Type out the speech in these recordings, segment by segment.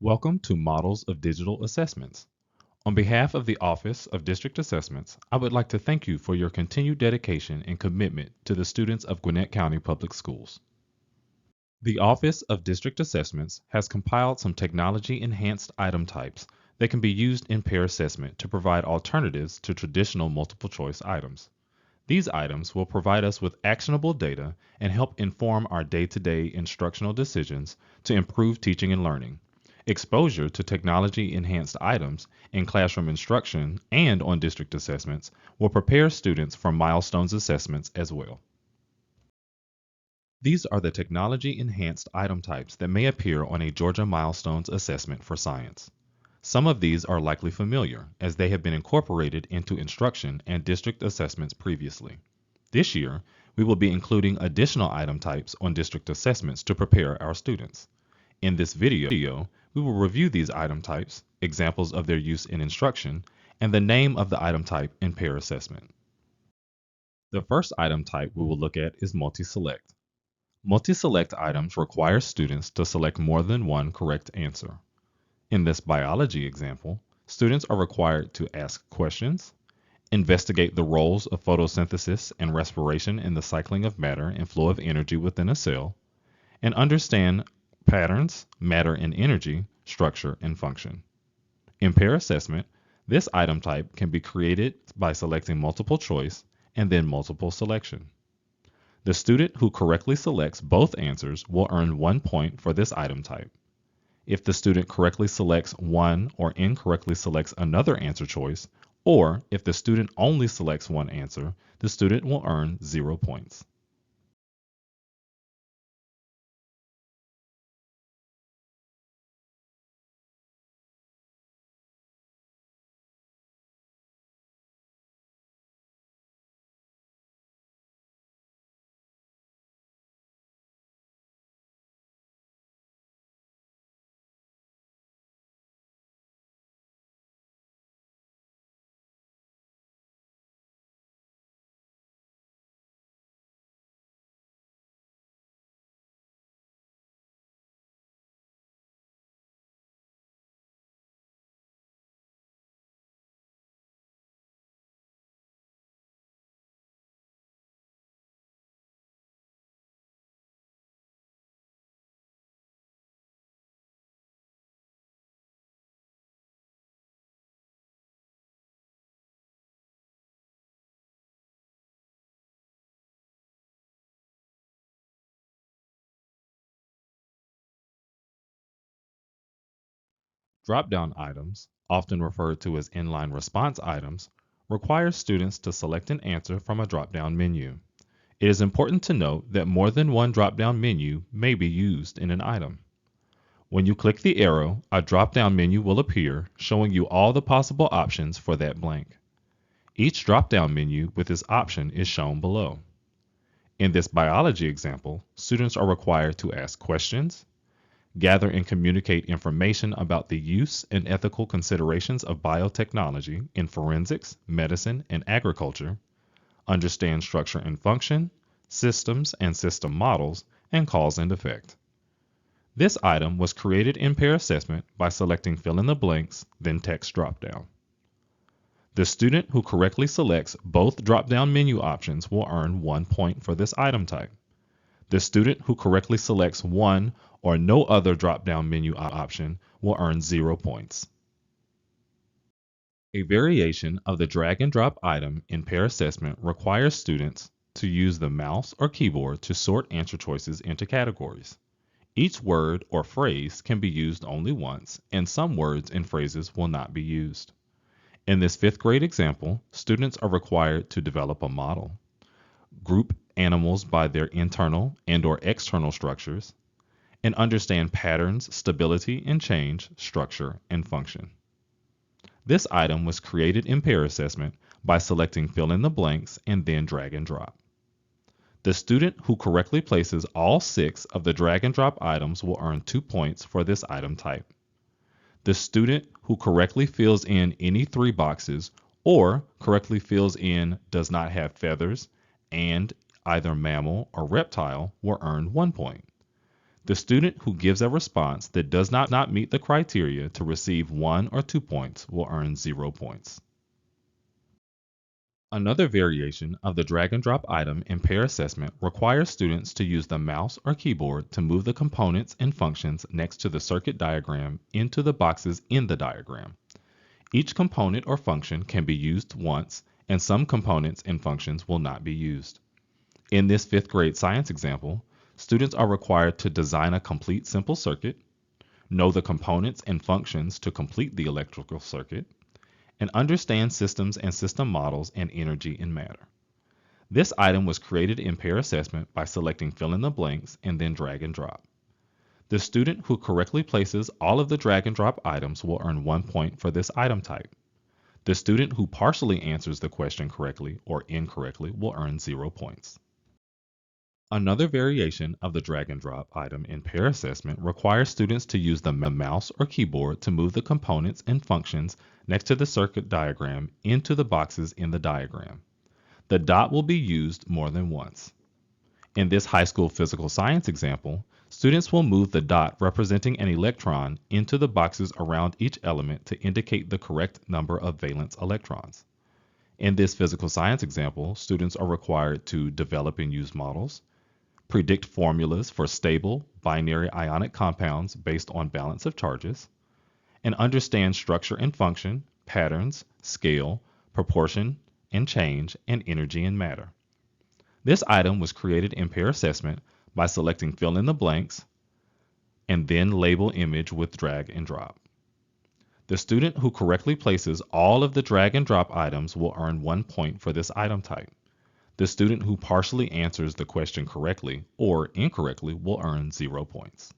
Welcome to Models of Digital Assessments. On behalf of the Office of District Assessments, I would like to thank you for your continued dedication and commitment to the students of Gwinnett County Public Schools. The Office of District Assessments has compiled some technology-enhanced item types that can be used in peer assessment to provide alternatives to traditional multiple-choice items. These items will provide us with actionable data and help inform our day-to-day instructional decisions to improve teaching and learning. Exposure to technology-enhanced items in classroom instruction and on district assessments will prepare students for milestones assessments as well. These are the technology-enhanced item types that may appear on a Georgia Milestones assessment for science. Some of these are likely familiar, as they have been incorporated into instruction and district assessments previously. This year, we will be including additional item types on district assessments to prepare our students. In this video, we will review these item types, examples of their use in instruction, and the name of the item type in peer assessment. The first item type we will look at is multi-select. Multi-select items require students to select more than one correct answer. In this biology example, students are required to ask questions, investigate the roles of photosynthesis and respiration in the cycling of matter and flow of energy within a cell, and understand patterns, matter and energy, structure, and function. In peer assessment, this item type can be created by selecting multiple choice and then multiple selection. The student who correctly selects both answers will earn 1 point for this item type. If the student correctly selects one or incorrectly selects another answer choice, or if the student only selects one answer, the student will earn 0 points. Drop-down items, often referred to as inline response items, require students to select an answer from a drop-down menu. It is important to note that more than one drop-down menu may be used in an item. When you click the arrow, a drop-down menu will appear, showing you all the possible options for that blank. Each drop-down menu with its option is shown below. In this biology example, students are required to ask questions, gather and communicate information about the use and ethical considerations of biotechnology in forensics, medicine, and agriculture, understand structure and function, systems and system models, and cause and effect. This item was created in peer assessment by selecting fill in the blanks, then text dropdown. The student who correctly selects both drop-down menu options will earn 1 point for this item type. The student who correctly selects one or no other drop-down menu option will earn 0 points. A variation of the drag and drop item in peer assessment requires students to use the mouse or keyboard to sort answer choices into categories. Each word or phrase can be used only once, and some words and phrases will not be used. In this 5th grade example, students are required to develop a model, group animals by their internal and/or external structures, and understand patterns, stability and change, structure, and function. This item was created in peer assessment by selecting fill in the blanks and then drag and drop. The student who correctly places all 6 of the drag and drop items will earn 2 points for this item type. The student who correctly fills in any 3 boxes or correctly fills in does not have feathers and either mammal or reptile will earn 1 point. The student who gives a response that does not meet the criteria to receive 1 or 2 points will earn 0 points. Another variation of the drag and drop item in peer assessment requires students to use the mouse or keyboard to move the components and functions next to the circuit diagram into the boxes in the diagram. Each component or function can be used once, and some components and functions will not be used. In this 5th grade science example, students are required to design a complete simple circuit, know the components and functions to complete the electrical circuit, and understand systems and system models and energy and matter. This item was created in peer assessment by selecting fill in the blanks and then drag and drop. The student who correctly places all of the drag and drop items will earn 1 point for this item type. The student who partially answers the question correctly or incorrectly will earn 0 points. Another variation of the drag and drop item in peer assessment requires students to use the mouse or keyboard to move the components and functions next to the circuit diagram into the boxes in the diagram. The dot will be used more than once. In this high school physical science example, students will move the dot representing an electron into the boxes around each element to indicate the correct number of valence electrons. In this physical science example, students are required to develop and use models, predict formulas for stable binary ionic compounds based on balance of charges, and understand structure and function, patterns, scale, proportion and change, and energy and matter. This item was created in peer assessment by selecting fill in the blanks and then label image with drag and drop. The student who correctly places all of the drag and drop items will earn 1 point for this item type. The student who partially answers the question correctly or incorrectly will earn 0 points.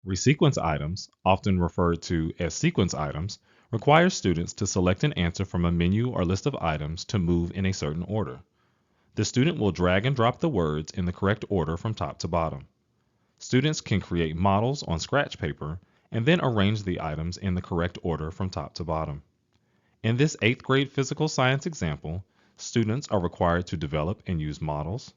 Resequence items, often referred to as sequence items, require students to select an answer from a menu or list of items to move in a certain order. The student will drag and drop the words in the correct order from top to bottom. Students can create models on scratch paper and then arrange the items in the correct order from top to bottom. In this 8th grade physical science example, students are required to develop and use models,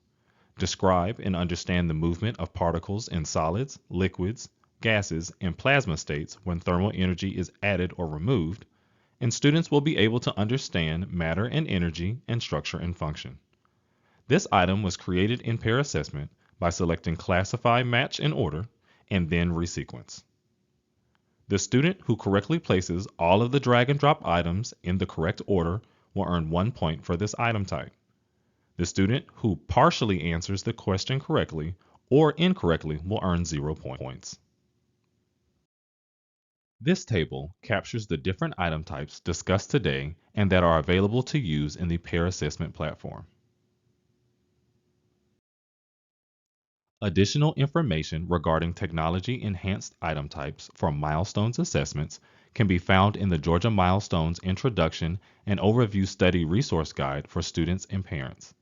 describe and understand the movement of particles in solids, liquids, gases, and plasma states when thermal energy is added or removed, and students will be able to understand matter and energy and structure and function. This item was created in peer assessment by selecting classify, match, and order, and then resequence. The student who correctly places all of the drag and drop items in the correct order will earn 1 point for this item type. The student who partially answers the question correctly or incorrectly will earn 0 points. This table captures the different item types discussed today and that are available to use in the Pear Assessment Platform. Additional information regarding technology-enhanced item types for milestones assessments can be found in the Georgia Milestones Introduction and Overview Study Resource Guide for students and parents.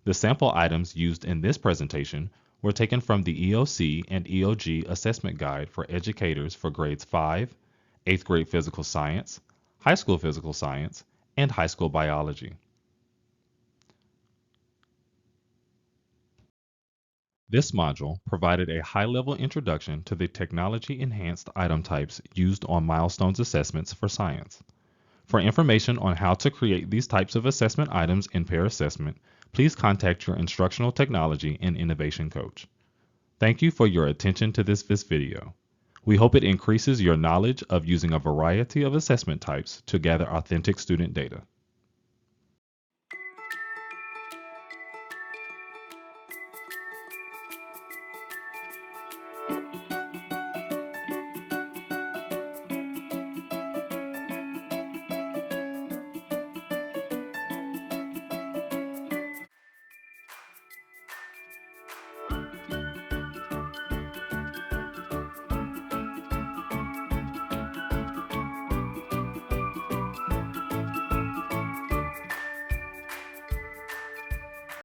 The sample items used in this presentation were taken from the EOC and EOG Assessment Guide for educators for grades 5, 8th grade physical science, high school physical science, and high school biology. This module provided a high-level introduction to the technology-enhanced item types used on milestones assessments for science. For information on how to create these types of assessment items in peer assessment, please contact your instructional technology and innovation coach. Thank you for your attention to this video. We hope it increases your knowledge of using a variety of assessment types to gather authentic student data.